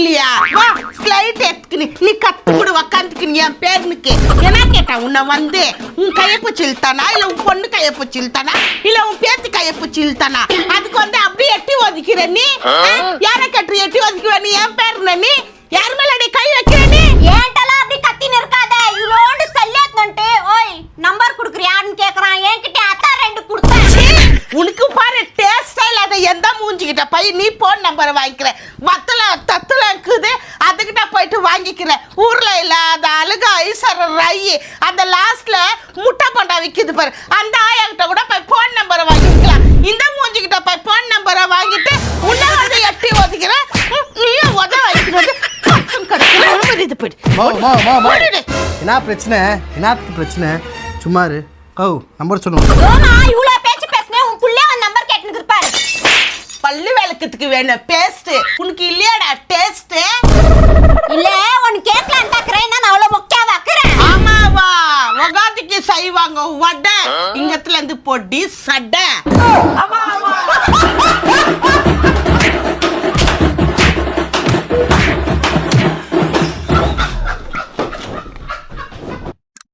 கத்துக்கலையா? வா ஸ்லைட் எடுத்துக்கினு நீ கத்துக்குடு உக்காந்துக்கினு என் பேருனுக்கு என்ன கேட்டா உன்னை வந்து உன் கையப்பூச்சி இழுத்தானா இல்ல உன் பொண்ணு கையப்பூச்சி இழுத்தானா இல்ல உன் பேத்து கையப்பூச்சி இழுத்தானா? அதுக்கு வந்து அப்படியே எட்டி ஒதுக்கிற நீ யாரை கட்டு எட்டி ஒதுக்குவ நீ என் பேருன நீ யார் மேல அடி கை வைக்கிற நீ? ஏன்டலாம் அப்படி கத்தின்னு இருக்காத இவ்ளோண்டு சல்லியாத்துன்ட்டு ஓய் நம்பர் குடுக்குறியான்னு கேக்குறான் என்கிட்ட அத்தா 2 கொடுத்தேன். உனக்கு பாரு டேஸ்டா இல்லாத எந்த மூஞ்சிக்கிட்ட போய் நீ போன் நம்பரை வாங்கிக்கிற வத்தல தத்துல இருக்குது அதுக்கிட்ட போயிட்டு வாங்கிக்கிற ஊர்ல இல்லாத அழுக ஐசர ரை அந்த லாஸ்ட்ல முட்டை பண்டா விக்குது பாரு அந்த ஆயாக்கிட்ட கூட போய் போன் நம்பரை வாங்கிக்கலாம். இந்த மூஞ்சிக்கிட்ட போய் போன் நம்பரை வாங்கிட்டு உன்னை வந்து எட்டி ஒதுக்கிற நீயும் உத வாங்கிக்கிறது இது போயிடு. என்ன பிரச்சனை? என்னத்துக்கு பிரச்சனை? சும்மா இரு. நம்பர் சொல்லுங்க. இவ்வளோ பேச்சு பேசுனே உன் புள்ளே ஒரு நம்பர் கேட்டுன்னு இருப்பாரு. பல்லு விளக்கத்துக்கு வேணும் பேஸ்ட் உனக்கு இல்லையாடா டேஸ்ட்? இல்ல உன் கேட்கலாம் தாக்குறேன் நான் அவ்வளோ மொக்கையா வாக்குறேன். ஆமாவா உகாதிக்கு செய்வாங்க வடை இங்கத்துல இருந்து பொடி சடை.